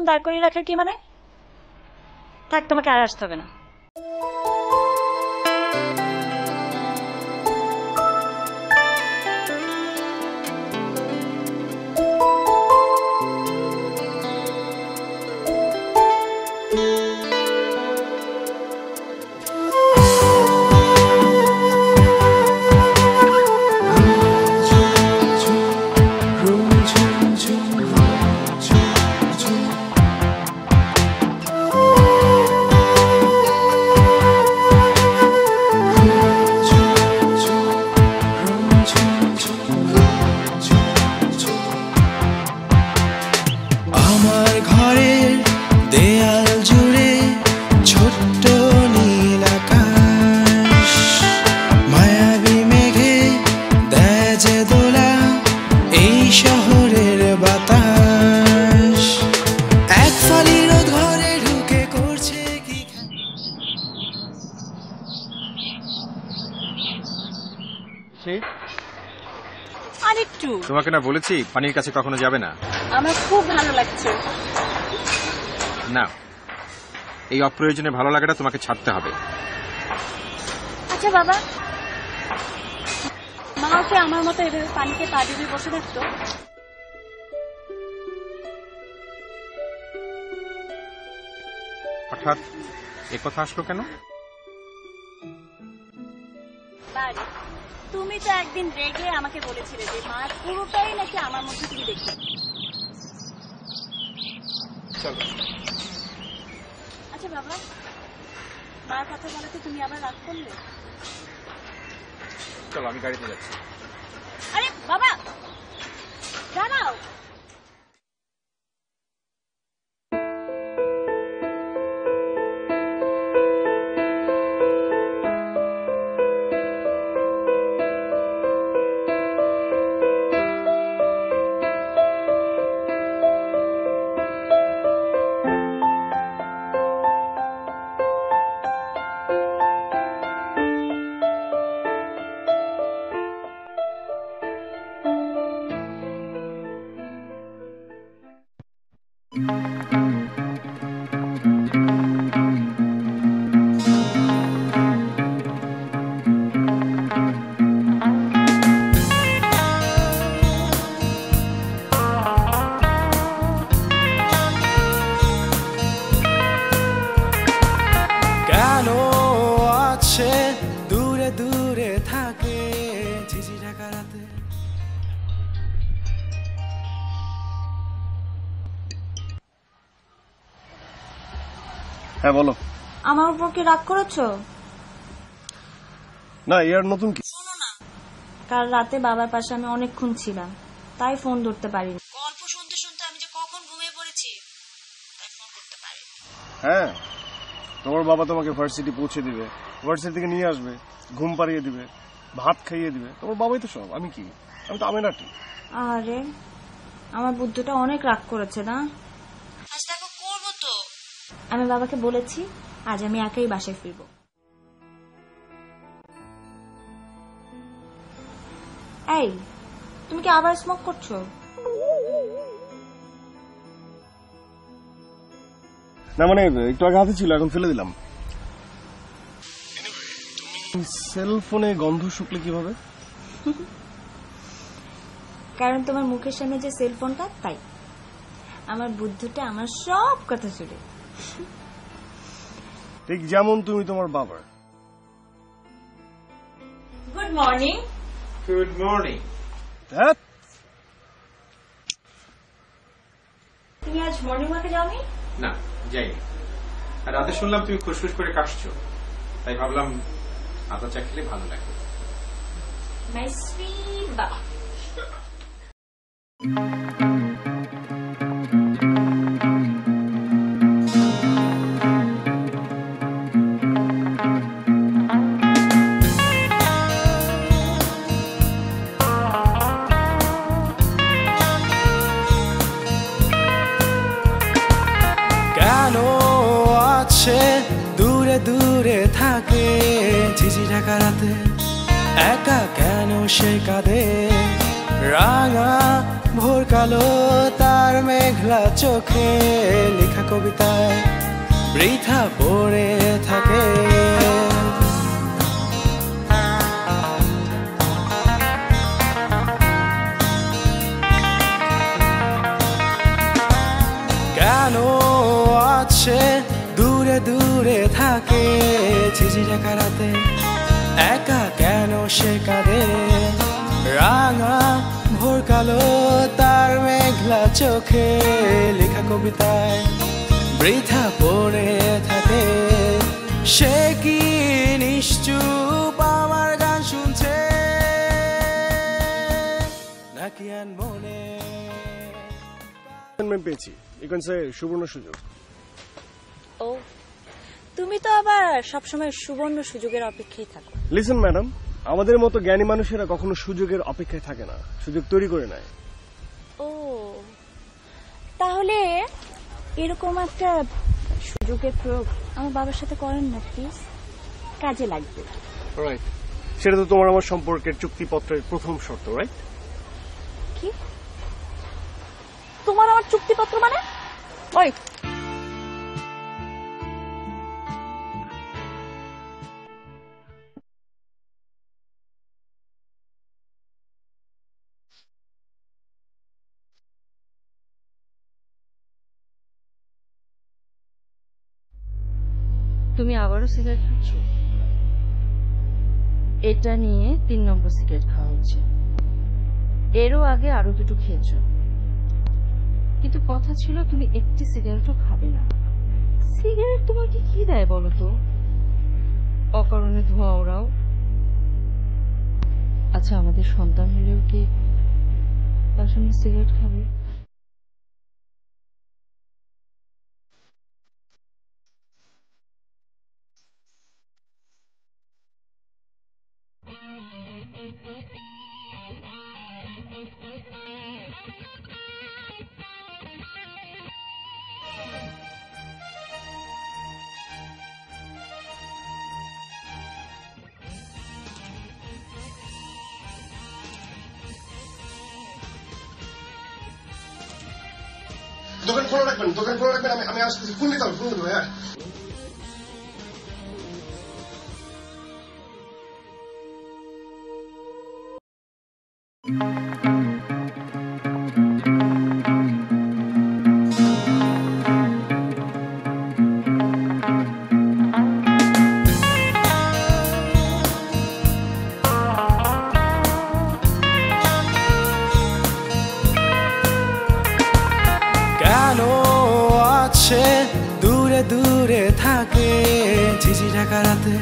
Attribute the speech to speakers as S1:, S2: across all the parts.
S1: দাঁড় করিয়ে রাখার কি মানে? থাক, তোমাকে আর আসতে হবে না।
S2: তোমাকে না বলেছি পানির কাছে কখনো যাবে না?
S1: আমার খুব ভালো লাগছে।
S2: না, এই অপ্রয়োজনে ভালো লাগাটা তোমাকে ছাড়তে হবে।
S1: আচ্ছা বাবা, মা ওকে আমার মতো এভাবে পানিতে পা দিয়ে বসে থাকতো?
S2: হঠাৎ এ কথা আসলো কেন?
S1: তুমি তো একদিন রেগে আমাকে বলেছিলে যে মা পুরোটাই নাকি আমার মধ্যে তুমি দেখতে।
S2: চলো।
S1: আচ্ছা বাবা, মার কথা বলাতে তুমি আবার রাগ করলে?
S2: চলো, আমি গাড়িতে যাচ্ছি।
S1: আরে বাবা দাঁড়াও।
S3: হ্যাঁ বলো।
S1: আমার উপর কি রাগ করেছো?
S3: না, এর নতুন কি?
S1: শোনো না, কাল রাতে বাবার পাশে আমি অনেকক্ষণ ছিলাম, তাই ফোন ধরতে পারিনি। গল্প শুনতে শুনতে আমি যে কখন ঘুমিয়ে পড়েছি, তাই ফোন করতে পারিনি।
S3: হ্যাঁ, তোমার বাবা তোমাকে ভার্সিটি পৌঁছে দিবে, ভার্সিটি থেকে নিয়ে আসবে, ঘুম পাড়িয়ে দিবে, ভাত খাইয়ে দিবে। তোমার বাবাই তো সব। আমি কি? আমি তো আমেনাটি।
S1: আরে আমার বুদ্ধটা অনেক রাগ করেছে না? আজ দেখো করবো তো। আমি বাবাকে বলেছি আজ আমি একাই বাসায় ফিরবো। এই, তুমি কি আবার স্মোক করছো?
S3: না মানে একটু আগে হাতে ছিল, এখন ফেলে দিলাম। সেল ফোনে গন্ধ শুকলে কিভাবে?
S1: কারণ তোমার মুখের সামনে যে সেলফোনটা, তাই। আমার বুদ্ধটা আমার সব কথা শুনে।
S3: ঠিক যেমন তুমি তোমার বাবার।
S1: Good morning.
S2: Good morning.
S1: তুমি আজ মর্নিং ওয়াকে যাওনি?
S2: না, যাইনি। আর রাতে শুনলাম তুমি খুশখুশ করে কাশছো, তাই ভাবলাম আদা চা খেলে ভালো লাগে।
S1: মাই সুইট বাবা।
S4: দূরে দূরে থাকে ঝিঝি ঢাকা রাতে, একা কেন সে কাঁদে রাঙা ভোর কালো তার মেঘলা চোখে লেখা কবিতায় বৃথা পড়ে থাকে। কেন আছে দূরে দূরে থাকে ঝিঝি ঢাকা রাতে, একা কেন সে কাঁদে রাঙা ভোর কালো তার মেঘলা চোখে লেখা কবিতায় বৃথা পড়ে থাকে। সে কি নিশ্চুপ আমার গান শুনছে নাকি মনে
S3: পেয়েছি, এখানে সুবর্ণ সুযোগ।
S1: ও, তুমি তো আবার সবসময় সুবর্ণ সুযোগের অপেক্ষায় থাকো।
S3: লিসেন ম্যাডাম, আমাদের মতো জ্ঞানী মানুষেরা কখনো সুযোগের অপেক্ষায় থাকে না, সুযোগ তৈরি করে নেয়।
S1: ও, তাহলে এরকম একটা সুযোগের প্রয়োগ আমার বাবার সাথে করেন না প্লিজ, কাজে লাগবে।
S3: রাইট, সেটা তো তোমার আমার সম্পর্কের চুক্তিপত্রের প্রথম শর্ত, রাইট?
S1: কি তোমার আমার চুক্তিপত্র মানে? ওই
S5: তুমি আবারও সিগারেট খাচ্ছ? এটা নিয়ে 3 নম্বর সিগারেট খাওয়া হচ্ছে। এরও আগে আরো দুটো খেয়েছ, কিন্তু কথা ছিল তুমি একটি সিগারেটও খাবে না। সিগারেট তোমাকে কি দেয় বলো তো? অকারণে ধোঁয়া ওড়াও। আচ্ছা, আমাদের সন্তান হলেও কি তার সামনে সিগারেট খাবে?
S3: দোকান খোলা রাখবেন, দোকান খোলা রাখবেন, আমি আসতেছি। ফোন দিতে হবে, ফোন দিতে হবে। হ্যাঁ,
S4: কেন আছে দূরে দূরে থাকে ঝিঝি ঢাকা রাতে,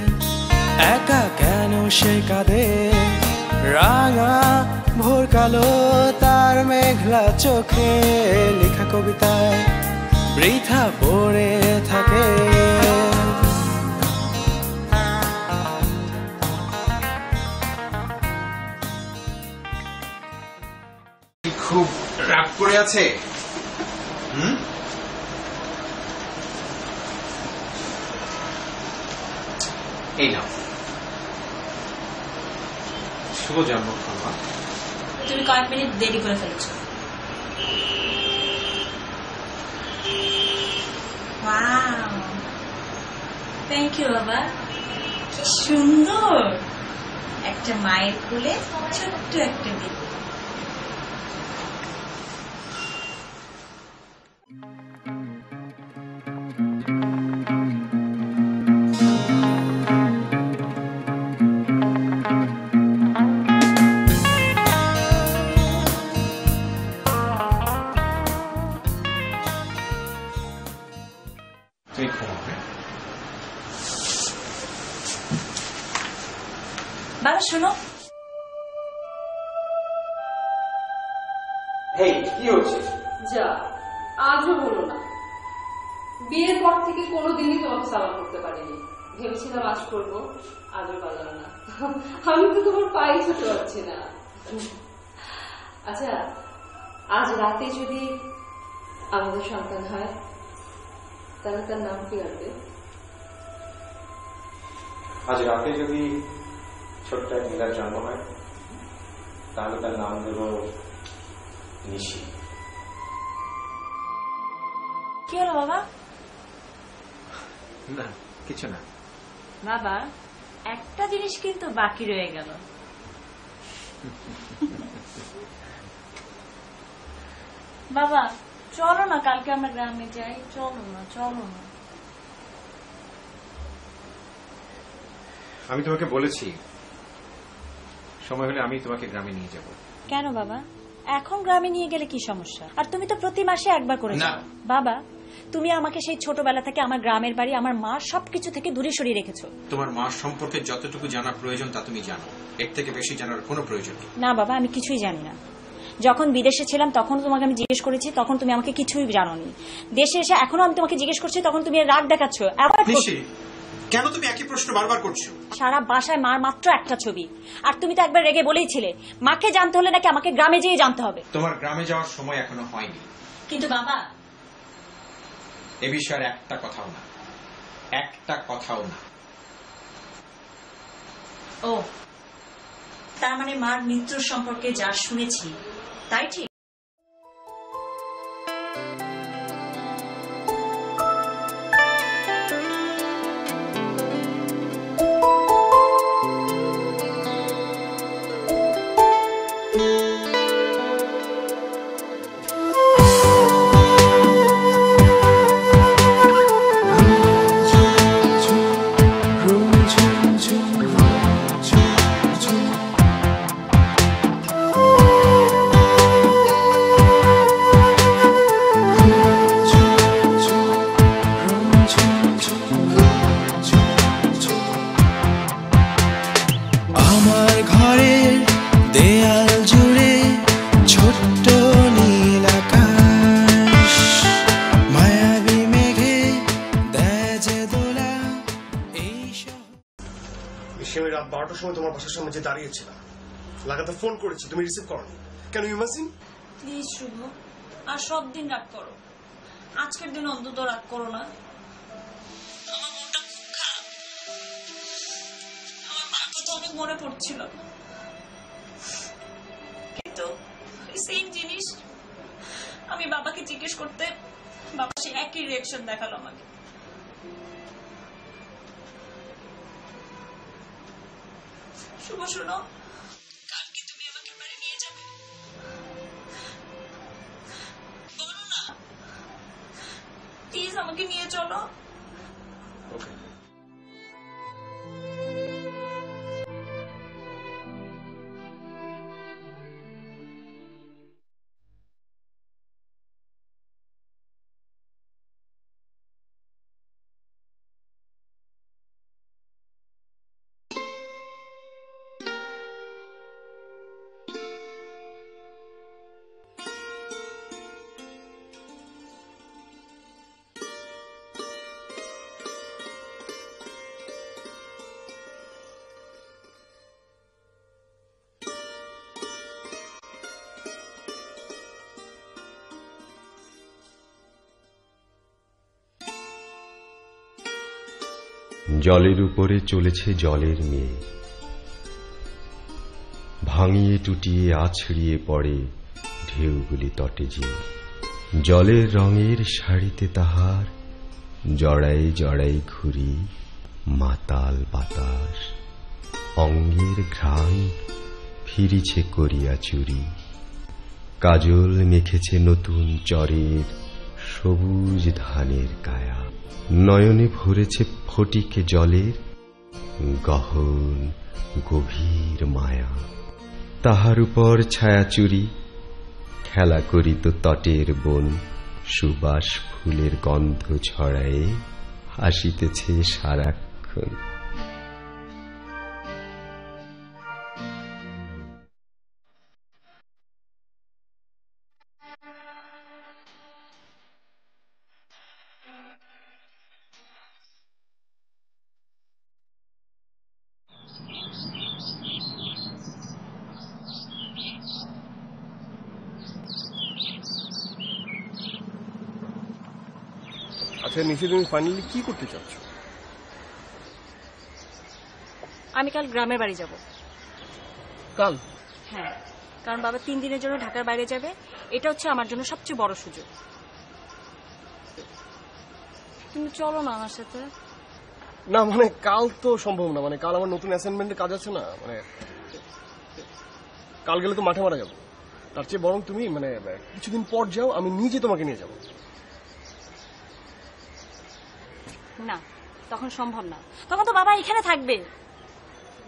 S4: একা কেন সে কাঁদে রাঙা ভোর কালো তার মেঘলা চোখে লেখা কবিতায় বৃথা পড়ে থাকে।
S2: খুব রাগ করে আছে। এই নাও, শুভ জন্মদিন মা।
S1: তুমি কয়েক মিনিট দেরি করে ফেলেছো। ওয়াও, থ্যাংক ইউ বাবা। কি সুন্দর একটা মায়ের কোলে ছোট্ট একটা বেবি।
S2: তুই ঘুমাবে?
S1: বাবা শোনো,
S2: কি হচ্ছে?
S5: যা, আজও হলো না। বিয়ের পর থেকে কোনোদিনই তোমাকে সালাম করতে পারিনি। ভেবেছিলাম আজ করবো, আজও পারলাম না। আমি তো তোমার পায়ে ছুটে পারছি না। আচ্ছা, আজ রাতে যদি আমাদের সন্তান হয় তাহলে তার নাম কি রাখবে?
S2: আজ রাতে যদি ছোট্ট এক নীলার জন্ম হয় তাহলে তার নাম দেব নিশি।
S1: কি হলো বাবা?
S2: না কিছু না।
S1: বাবা, একটা জিনিস কিন্তু বাকি রয়ে গেল। বাবা চলো না, কালকে আমরা গ্রামে যাই। চলো না, চলো না।
S2: আমি তোমাকে বলেছি সময় হলে আমি তোমাকে গ্রামে নিয়ে যাব।
S1: কেন বাবা, এখন গ্রামে নিয়ে গেলে কি সমস্যা? আর তুমি তো প্রতি মাসে একবার করে যাও। বাবা, তুমি আমাকে সেই ছোটবেলা থেকে আমার গ্রামের বাড়ি, আমার মা সবকিছু থেকে দূরে সরিয়ে রেখেছো।
S2: তোমার মা সম্পর্কে যতটুকু জানা প্রয়োজন তা তুমি জানো, এর থেকে বেশি জানার কোনো প্রয়োজন নেই।
S1: না বাবা, আমি কিছুই জানি না। যখন বিদেশে ছিলাম তখন তোমাকে আমি জিজ্ঞেস করেছি, তখন তুমি আমাকে কিছুই জানোনি। দেশে এসে এখনো আমি তোমাকে জিজ্ঞেস করছি, তখন তুমি রাগ দেখাচ্ছ।
S2: কেন তুমি একই প্রশ্ন বারবার করছো?
S1: সারা বাসায় মার মাত্র একটা ছবি, আর তুমি তো একবার রেগে বলেইছিলে মাকে জানতে হলে নাকি আমাকে গ্রামে যেয়ে জানতে হবে।
S2: তোমার গ্রামে যাওয়ার সময় এখনো হয়নি।
S1: কিন্তু বাবা,
S2: এ বিষয়ে একটা কথাও না, একটা কথাও না।
S1: ও, তার মানে মার মৃত্যুর সম্পর্কে যা শুনেছি তাই ঠিক?
S3: আমি রাত 12টার সময় তোমার বাসার সামনে যে দাঁড়িয়েছিলাম, লাগাতার ফোন করেছি, তুমি রিসিভ করনি কেন? ইমাজিন।
S1: প্লিজ শুভ, আর সব দিন রাগ করো, আজকের দিন অন্তত রাগ করো না। আমার মনটা খুব খারাপ, আমার মাকে তো অনেক মনে পড়ছিল, কিন্তু সেম জিনিস আমি বাবাকে জিজ্ঞেস করতে বাবা সে একই রিয়াকশন দেখালো আমাকে। শুভ শোনো, কালকে তুমি আমাকে বাড়ি নিয়ে যাবে? বলো না প্লিজ, আমাকে নিয়ে চলো।
S3: ওকে।
S6: জলের উপরে চলেছে জলের মেয়ে, ভাঙিয়ে টুটিয়ে আছড়িয়ে পড়ে ঢেউগুলি তটে যে। জলের রঙের শাড়িতে তাহার জড়াই জড়াই ঘুরি মাতাল বাতাস, অঙ্গের ঘ্রাণ ফিরিছে করিয়া চুরি। কাজল মেখেছে নতুন চরের সবুজ ধানের কায়া, নয়নে ভরেছে ফটিকে জলের গহন গভীর মায়া। তাহার উপর ছায়াচুরি খেলা করিত তটের বন, সুবাস ফুলের গন্ধ ছড়ায়ে হাসিতেছে সারাক্ষণ।
S3: আচ্ছা নিশি, তুমি ফাইনালি কি করতে চাচ্ছ?
S1: আমি কাল গ্রামের বাড়ি যাব।
S3: কাল?
S1: হ্যাঁ, কারণ বাবা 3 দিনের জন্য ঢাকার বাইরে যাবে। এটা হচ্ছে আমার জন্য সবচেয়ে বড় সুযোগ।
S5: তুমি চলো না আমার সাথে।
S3: না মানে কাল তো সম্ভব না, মানে কাল আমার নতুন অ্যাসাইনমেন্টের কাজ আছে না, মানে কাল গেলে তো মাঠে মারা যাবো। তার চেয়ে বরং তুমি মানে কিছুদিন পর যাও, আমি নিজে তোমাকে নিয়ে যাবো।
S1: না, তখন সম্ভব না, তখন তো বাবা এখানে থাকবে।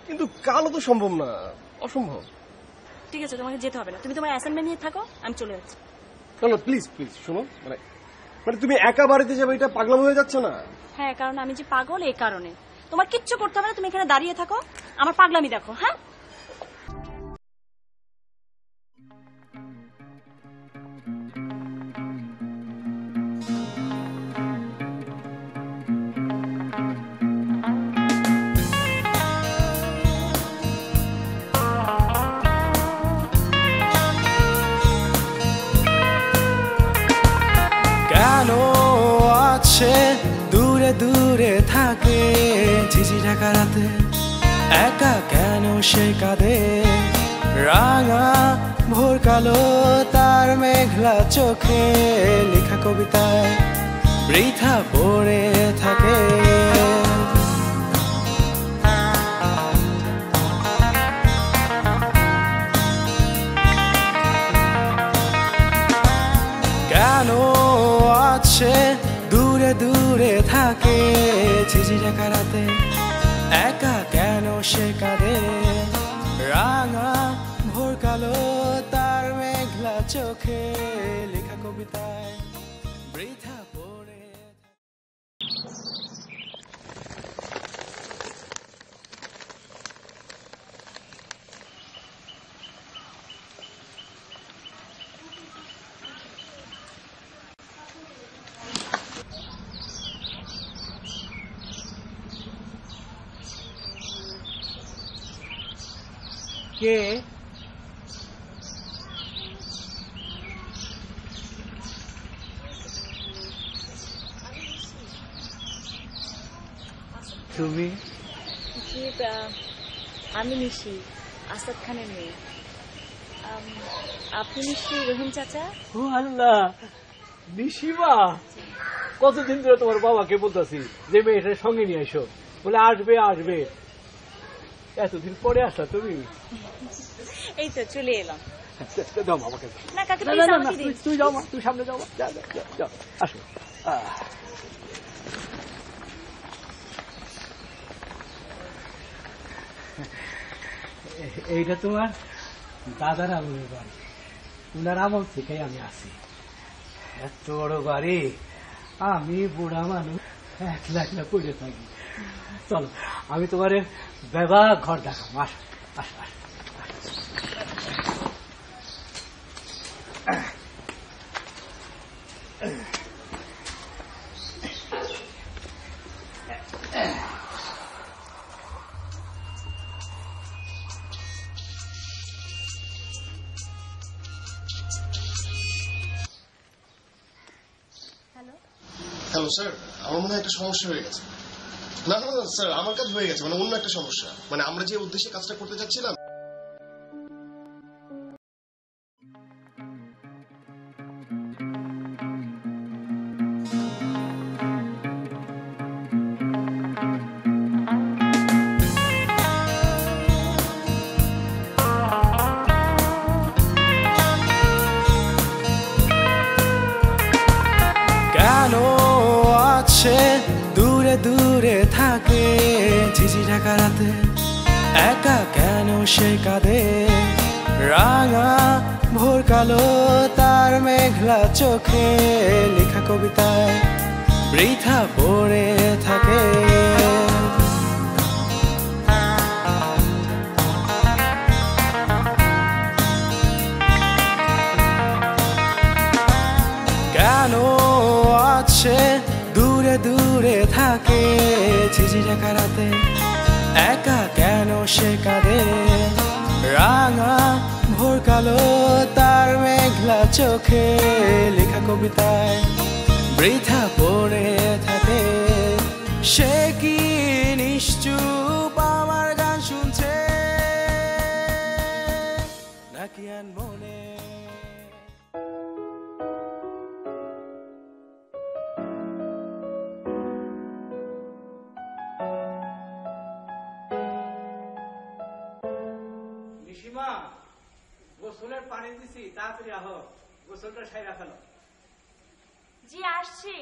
S3: কিন্তু কালও তো সম্ভব না, অসম্ভব।
S1: ঠিক আছে, তোমাকে যেতে হবে না, তুমি তোমার অ্যাসাইনমেন্ট নিয়ে থাকো, আমি চলে যাচ্ছি।
S3: না প্লিজ প্লিজ শোনো, মানে মানে তুমি একা বাড়িতে যাবে, এটা পাগলাম হয়ে যাচ্ছে না?
S1: হ্যাঁ, কারণ আমি যে পাগল, এই কারণে। তোমার কিচ্ছু করতে হবে না, তুমি এখানে দাঁড়িয়ে থাকো, আমার পাগলামি দেখো। হ্যাঁ,
S4: কেন আছে দূরে দূরে থাকে ঝিঝি ঢাকা রাতে, একা কেন সে কাঁদে, রাঙা ভোর কালো তার মেঘলা চোখে, লেখা কবিতায় বৃথা পড়ে থাকে। কেন আছে দূরে দূরে থাকে ঝিঝি ঢাকা রাতে, একা কেন সে কাঁদে, রাঙা ভোর কালো তার মেঘলা চোখে, লেখা কবিতায় বৃথা পড়ে।
S7: কে? তুমি?
S1: আমি নিশি, আসাদ খানের মেয়ে। আপনি নিশ্চয়ই রহিম চাচা?
S7: ও আল্লাহ, নিশিমা! কতদিন ধরে তোমার বাবাকে বলতেছি যে মেয়েটার সঙ্গে নিয়ে এসো, বলে আসবে আসবে, এতদিন পরে আসলা তুমি।
S1: এই তো চলে এলাম।
S7: দাও আমাকে।
S1: না কাকে,
S7: না, না, না, না, তুই যাও মা, তুই সামনে যাও মা, যাও, যাও, যাও, আসো। এইটা তোমার দাদার আমলের বাড়ি, উনার আমল থেকেই আমি আসি। এত বড় বাড়ি, আমি বুড়া মানুষ একলা একলা পড়ে থাকি। চলো আমি তোমার বেবা ঘর দেখাম, আসো আসো আসো।
S3: হ্যালো স্যার, আমার মনে হয় একটা সমস্যা হয়ে গেছে। না না না স্যার, আমার কাজ হয়ে গেছে, মানে অন্য একটা সমস্যা। মানে আমরা যে উদ্দেশ্যে কাজটা করতে যাচ্ছিলাম,
S4: কেন আছে দূরে দূরে থাকে ঝিঝি ঢাকা রাতে, একা কেন সে কাঁদে, রাঙা ভোর কালো তার মেঘলা চোখে, লেখা কবিতায় বৃথা পড়ে থাকে। কেন আছে দূরে দূরে থাকে ঝিঝি ঢাকা রাতে, একা কেন সে কাঁদে, রাঙা ভোর কালো তার মেঘলা চোখে, লেখা কবিতায় বৃথা পড়ে থাকে। সে কি নিশ্চুপ আমার গান শুনছে, নাকি আর মনে
S7: পানি দিছি, তাড়াতাড়ি আহ, গোসলটা সাইরা ফেলো।
S1: জি আসছি।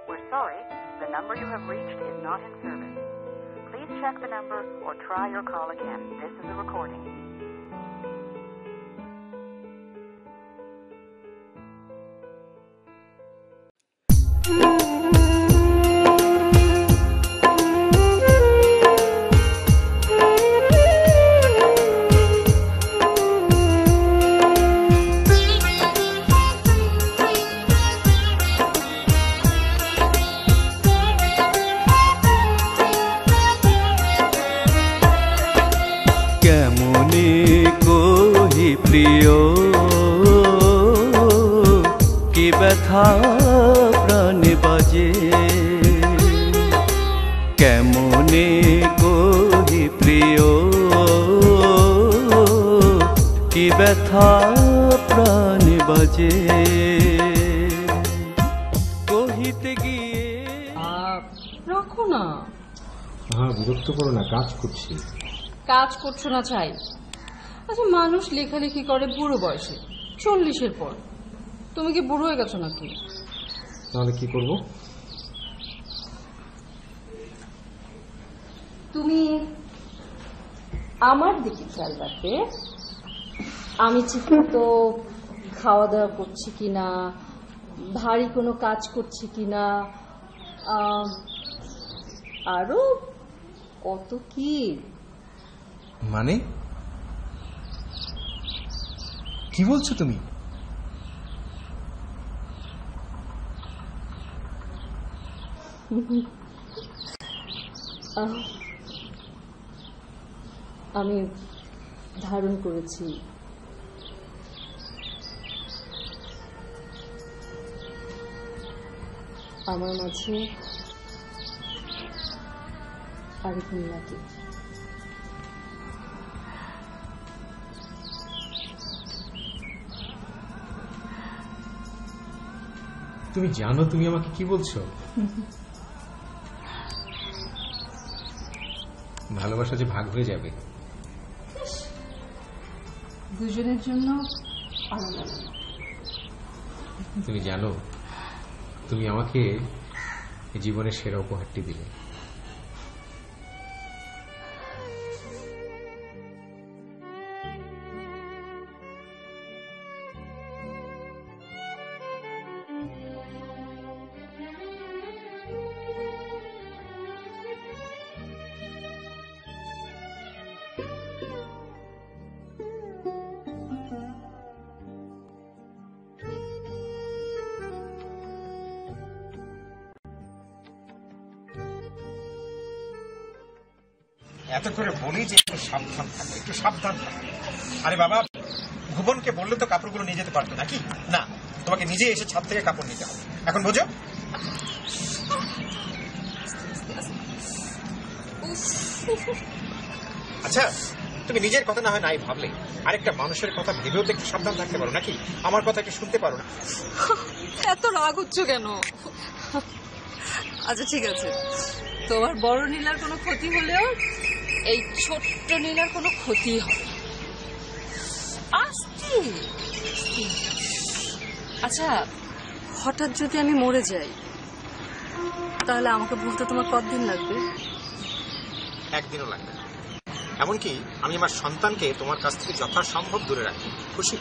S8: We're sorry, the number you have reached is not in service. Please check the number or try your call again. This is a recording.
S4: কেমনে কহি প্রিয় কি ব্যথা প্রাণে বাজে, কেমনে কহি প্রিয় কি ব্যথা প্রাণে বাজে, কহিতে গিয়ে।
S5: রাখো না,
S2: হ্যাঁ বিরক্ত করো না, কাজ করছি।
S5: কাজ করছো না চাই। আচ্ছা, মানুষ লেখালেখি করে বুড়ো বয়সে, 40-এর পর। তুমি কি বুড়ো হয়ে গেছো নাকি?
S2: তাহলে কি করব?
S5: তুমি আমার দিকে খেয়াল রাখবে, আমি ঠিকমতো খাওয়া দাওয়া করছি কিনা, ভারী কোনো কাজ করছি কিনা, আরো কত কি।
S2: মানে কি বলছো তুমি?
S5: আমি ধারণ করেছি আমার মাঝে আরেক মিলাকে।
S2: তুমি জানো তুমি আমাকে কি বলছো? ভালোবাসা যে ভাগ হয়ে যাবে,
S5: দুজনের জন্য আলাদা।
S2: তুমি জানো তুমি আমাকে জীবনের সেরা উপহারটি দিলে।
S9: এত করে বলি যে একটু সাবধান থাকো, একটু সাবধান থাকো। আরে বাবা, ভুবনকে বললে তো কাপড়গুলো নিয়ে যেতে পারতো নাকি? না, তোমাকে নিজে এসে ছাদ থেকে কাপড় নিতে হবে। এখন বোঝো? আচ্ছা, তুমি নিজের কথা না হয় নাই ভাবলে আরেকটা মানুষের কথা ভেবেও তো একটু সাবধান থাকতে পারো নাকি? আমার কথা একটু শুনতে পারো না?
S5: এত রাগ হচ্ছে কেন? আচ্ছা ঠিক আছে, তোমার বড় নীলার কোনো ক্ষতি হলেও এই ছোট্ট নীলার কোনো ক্ষতি হবে। আস্তে। আচ্ছা, হঠাৎ যদি আমি মরে যাই তাহলে আমাকে ভুলতে তোমার কতদিন লাগবে?
S9: একদিনও লাগবে না। এমনকি আমি আমার সন্তানকে তোমার কাছ থেকে যথাসম্ভব দূরে রাখি। খুশি?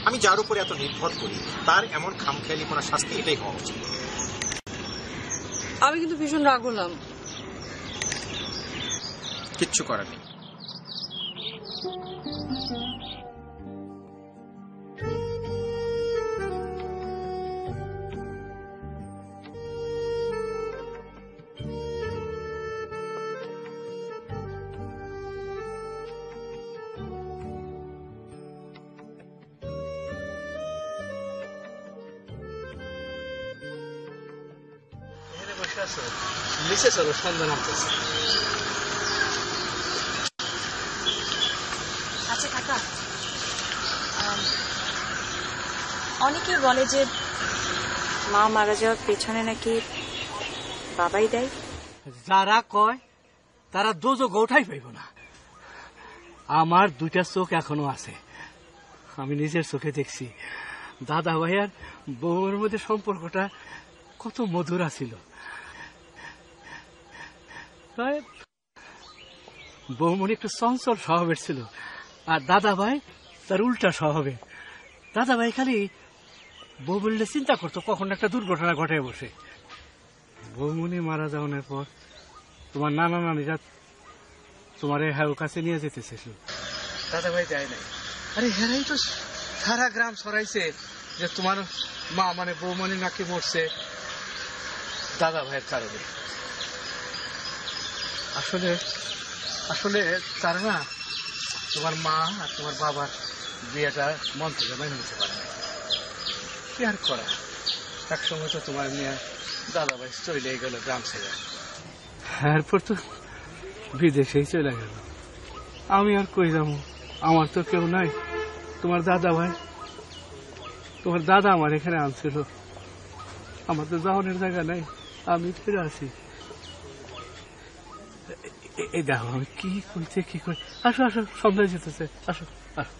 S9: আমি যার উপরে এত নির্ভর করি তার এমন খামখেয়ালি কোনো শাস্তি এটাই হওয়া উচিত।
S5: আমি কিন্তু ভীষণ রাগ হলাম।
S9: কিচ্ছু করার নেই।
S7: নিচে চলো, সন্ধ্যা নামতেছে।
S1: আচ্ছা কাকা, অনেকেই বলে যে মা মারা যাওয়ার পেছনে নাকি বাবাই দেয়।
S7: যারা কয় তারা দোজো গোটাই পাইব না। আমার দুইটা চোখ এখনো আছে, আমি নিজের চোখে দেখছি দাদা ভাই আর বউয়ের মধ্যে সম্পর্কটা কত মধুর ছিল। বৌমনি একটু চঞ্চল স্বভাবের ছিল, আর দাদা ভাই তার উল্টা স্বভাবের। দাদা ভাই খালি বউ বললে চিন্তা করতো কখন একটা দুর্ঘটনা ঘটে বসে। বৌমনি মারা যাওয়ার পর তোমার নানা নানিরা তোমার হ্যাঁ কাছে নিয়ে যেতে চেয়েছিল, দাদা ভাই যায় নাই। আরে হেরাই তো সারা গ্রাম ছড়াইছে যে তোমার মা মানে বৌমনি নাকি মরছে দাদা ভাইয়ের কারণে। আসলে আসলে তারা না তোমার মা আর তোমার বাবার বিয়েটা মন থেকে মেনে নিতে পারে না। কি আর করা, এক সময় তো তোমার নিয়ে দাদা ভাই চলে গেল গ্রাম ছেড়ে, এরপর তো বিদেশেই চলে গেল। আমি আর কই যাবো, আমার তো কেউ নাই। তোমার দাদা ভাই, তোমার দাদা আমার এখানে আনছিল, আমার তো যাওয়ানোর জায়গা নাই, আমি ফিরে আসি। এই দেখো আমি কি করছি কি করি। আসো আসো, সন্ধ্যা যেতেছে, আসো আসো।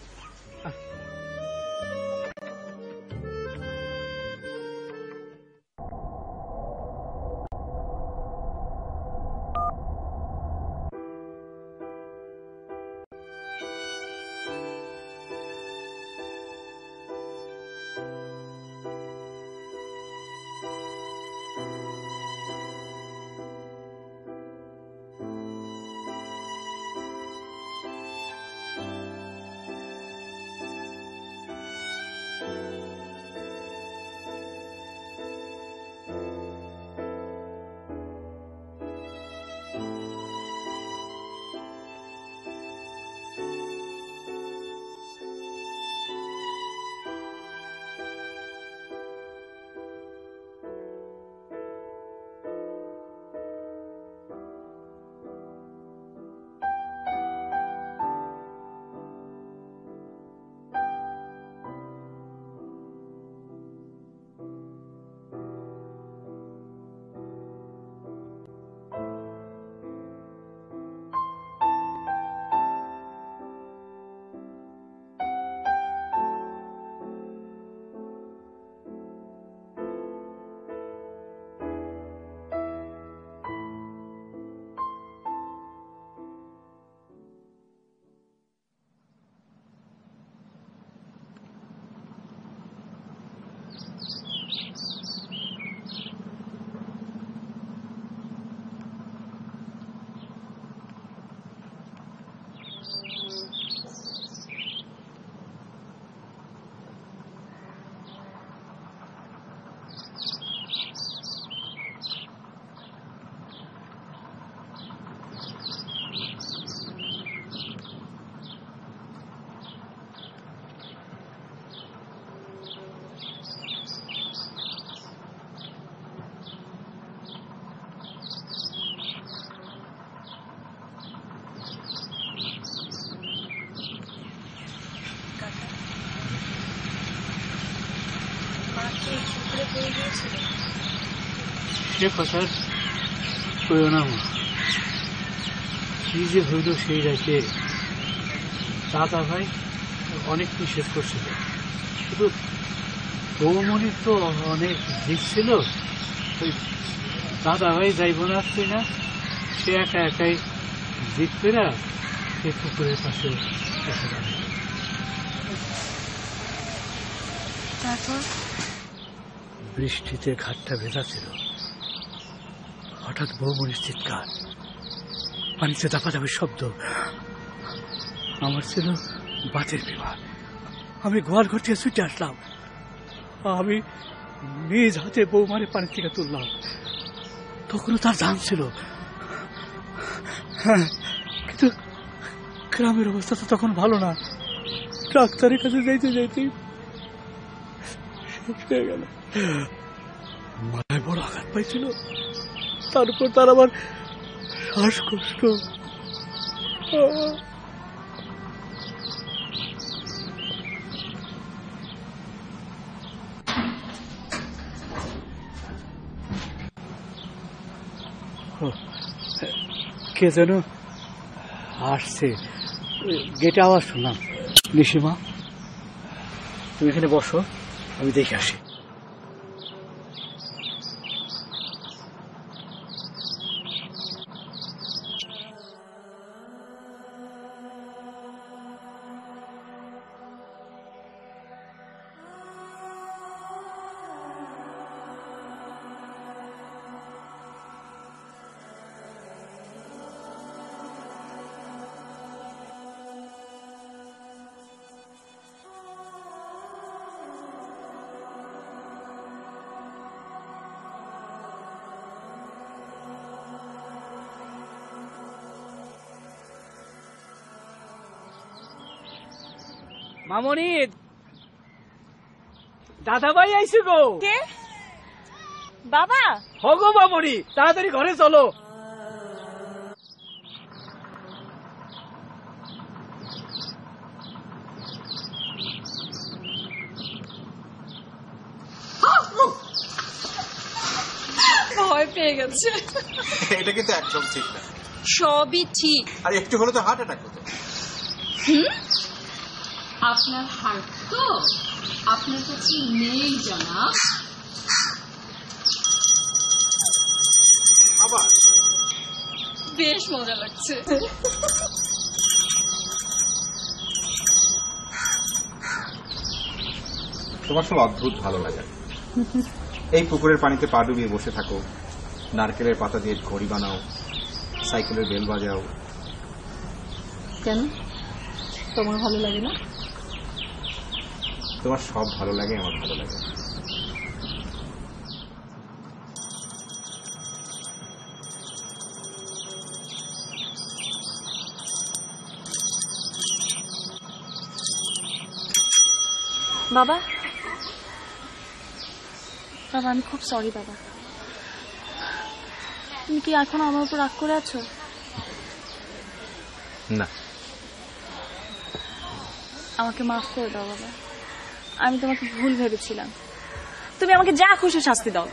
S7: সে কথা কইও না, কি যে হইল সেই রাতে দাদা ভাই অনেক নিষেধ করছিল, শুধু বৌমনির তো অনেক দিক ছিল। ওই দাদা ভাই যাইব না না, সে একা একাই জিত পেরা সে পুকুরের পাশে এসে দাঁড়ায়।
S1: তারপর
S7: বৃষ্টিতে ঘাটটা ভেজা ছিল, হঠাৎ বৌমনির চিৎকার, পানিতে দাপাদাপি শব্দ। আমার ছিল বাতের বিমান। আমি গোয়াল ঘর থেকে ছুটে আসলাম। আমি নিজ হাতে বৌমারে পানি থেকে তুললাম। তখনও তার জান ছিল, কিন্তু গ্রামের অবস্থা তো তখন ভালো না। ডাক্তারের কাছে যাইতে যাইতে শেষ হয়ে গেল। মাথায় বড় আঘাত পাইছিল, তারপর তার আবার শ্বাসকষ্ট। কে যেন আসছে, গেটে আওয়াজ শুনলাম। নিশিমা, তুমি এখানে বসো, আমি দেখে আসি। মামনি, দাদা ভাই আইসি গো।
S1: কে? বাবা?
S7: হগো মামনি, তাড়াতাড়ি ঘরে চলো।
S5: ভয় পেয়ে গেছে।
S9: এটা কিন্তু একদম ঠিক না।
S5: সবই ঠিক।
S9: আর একটু হলে তো হার্ট অ্যাটাক হতো।
S5: আপনার হার্ট তো আপনার কাছে নেই জানা।
S9: আবার
S5: বেশ মজা লাগছে।
S2: তোমার সব অদ্ভুত ভালো লাগে। এই পুকুরের পানিতে পা ডুবিয়ে বসে থাকো, নারকেলের পাতা দিয়ে ঘড়ি বানাও, সাইকেলের বেল বাজাও।
S5: কেন তোমার ভালো লাগে না?
S2: তোমার সব ভালো লাগে, আমার ভালো লাগে।
S1: বাবা, বাবা আমি খুব সরি বাবা। তুমি কি এখন আমার উপর রাগ করে আছো?
S2: না,
S1: আমাকে মাফ করে দাও বাবা, আমি তোমাকে ভুল ভেবেছিলাম। তুমি আমাকে যা খুশি শাস্তি দাও।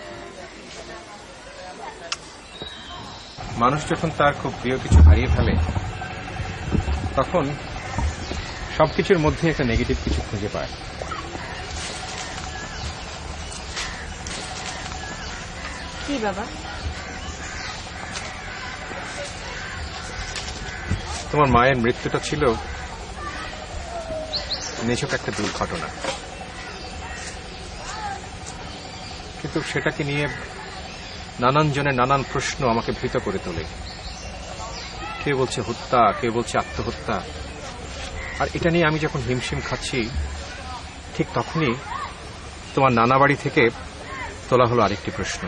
S2: মানুষ যখন তার খুব প্রিয় কিছু হারিয়ে ফেলে, তখন সবকিছুর মধ্যে একটা নেগেটিভ কিছু খুঁজে পায়।
S1: কি বাবা?
S2: তোমার মায়ের মৃত্যুটা ছিল নিছক একটা দুর্ঘটনা, কিন্তু সেটাকে নিয়ে নানান জনের নানান প্রশ্ন আমাকে ভীত করে তোলে। কেউ বলছে হত্যা, কেউ বলছে আত্মহত্যা। আর এটা নিয়ে আমি যখন হিমশিম খাচ্ছি, ঠিক তখনই তোমার নানা বাড়ি থেকে তোলা হলো আরেকটি প্রশ্ন।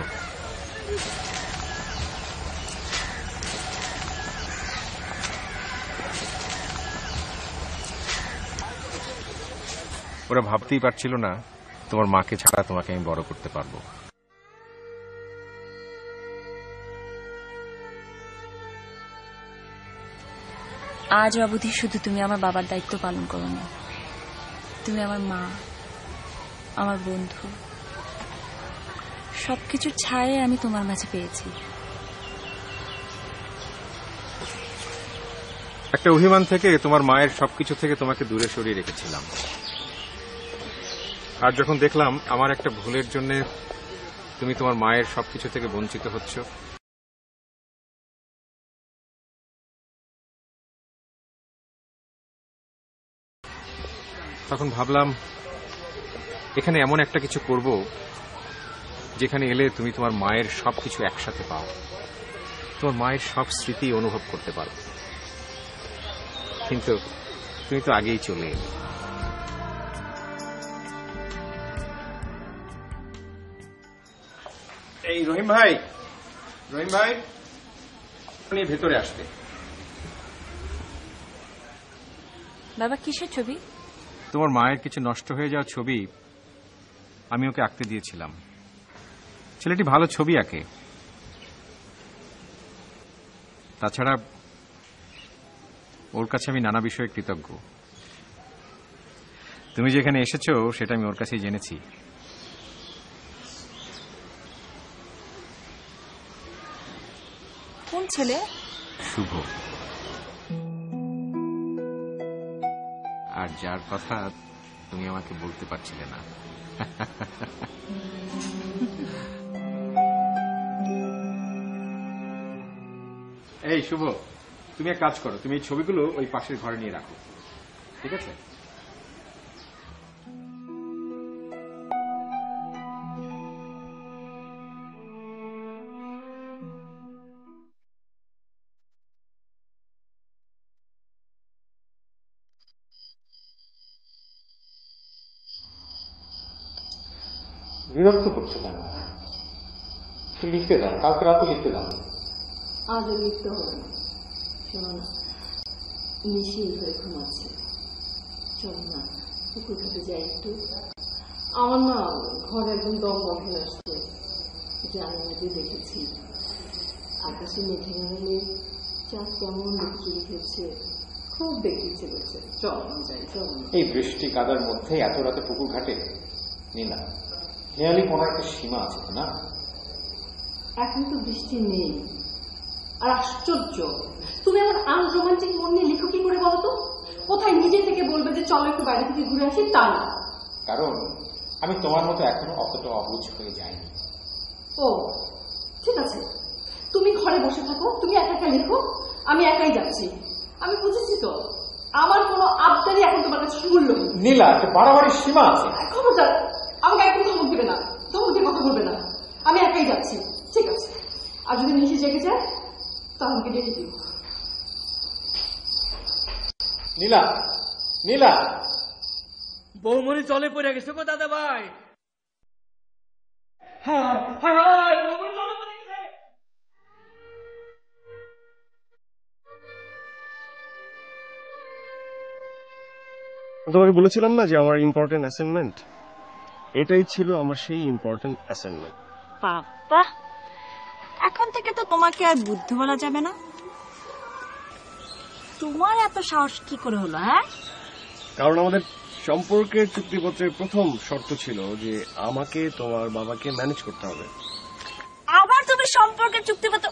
S2: ওরা ভাবতেই পারছিল না তোমার মাকে ছাড়া তোমাকে আমি বড় করতে পারবো।
S1: আজ অবধি শুধু তুমি আমার বাবার দায়িত্ব পালন করো না, তুমি আমার মা, আমার বন্ধু, সবকিছুর ছায়ে আমি তোমার মাঝে পেয়েছি।
S2: একটা অভিমান থেকে তোমার মায়ের সবকিছু থেকে তোমাকে দূরে সরিয়ে রেখেছিলাম। আর যখন দেখলাম আমার একটা ভুলের জন্য তুমি তোমার মায়ের সবকিছু থেকে বঞ্চিত হচ্ছ, তখন ভাবলাম এখানে এমন একটা কিছু করব যেখানে এলে তুমি তোমার মায়ের সবকিছু একসাথে পাও, তোমার মায়ের সব স্মৃতি অনুভব করতে পারো। কিন্তু তুমি তো আগেই চলে এলে। এই রহিম ভাই, রহিম ভাই নিয়ে ভেতরে আসতে।
S1: বাবা কিসের ছবি?
S2: তোমার মায়ের কিছু নষ্ট হয়ে যাওয়া ছবি আমি ওকে আঁকতে দিয়েছিলাম। ছেলেটি ভালো ছবি আঁকে, তাছাড়া ওর কাছে আমি নানা বিষয়ে কৃতজ্ঞ। তুমি যেখানে এসেছো সেটা আমি ওর কাছেই জেনেছি।
S1: কোন ছেলে?
S2: শুভ। আর যার কথা তুমি আমাকে বলতে পারছিলে না। এই শুভ, তুমি এক কাজ করো, তুমি এই ছবিগুলো ওই পাশের ঘরে নিয়ে রাখো, ঠিক আছে? বিরক্ত করছো কেন? লিখতে দাও, কালকে রাতে লিখতে দাও।
S5: আজও লিখতে হবে না। শোনো না, মিশিয়ে হয়ে ঘুমাচ্ছে। চলো না, পুকুর ঘাটে যাই একটু। আমার না ঘর একদম দম বন্ধ হয়ে আসছে। জানালা দিয়ে দেখেছি আকাশে মেঘে নামলে চাঁদ কেমন লুকিয়ে রেখেছে, খুব দেখতে ইচ্ছে করছে। চল যাই, চল।
S2: এই বৃষ্টি কাদার মধ্যে এত রাতে পুকুর ঘাটে? না, হেয়ালি পড়ার একটা সীমা আছে না?
S5: এখন তো বৃষ্টি নেই। আর আশ্চর্য, তুমি আমার আনরোমান্টিক মন নিয়ে লিখো কি করে বলো তো? কোথায় নিজে থেকে বলবে যে চলো একটু বাইরে থেকে ঘুরে আসি, তা না।
S2: কারণ আমি তোমার মতো এখনো অতটা অবুঝ হয়ে যাইনি।
S5: ও ঠিক আছে, তুমি ঘরে বসে থাকো, তুমি একা একা লিখো, আমি একাই যাচ্ছি। আমি বুঝেছি তো, আমার কোনো আবদারই এখন তোমার কাছে মূল্য নেই।
S2: নীলা, একটা বাড়াবাড়ি সীমা আছে।
S5: খবরদার, আমাকে একদম ধমক দেবে না, ধমক দিয়ে কথা বলবে না। আমি একাই যাচ্ছি, ঠিক আছে? আর যদি নিশে জেগে যায় তাহলে আমাকে ডেকে দিও।
S2: নীলা, নীলা,
S7: বৌমনি জলে পড়ে গেছে গো দাদা ভাই।
S3: তোমাকে বলেছিলাম না যে আমার ইম্পর্টেন্ট অ্যাসাইনমেন্ট, এটাই ছিল আমার সেই ইম্পর্টেন্ট অ্যাসাইনমেন্ট।
S1: বাবা, এখন থেকে তো তোমাকে আর বুদ্ধ বলা যাবে না। তোমার এত সাহস কি করে হলো? হ্যাঁ,
S3: কারণ আমাদের সম্পর্কের চুক্তিপত্রের প্রথম শর্ত ছিল যে আমাকে তোমার বাবাকে ম্যানেজ করতে হবে।
S1: আবার তুমি সম্পর্কের চুক্তিপত্র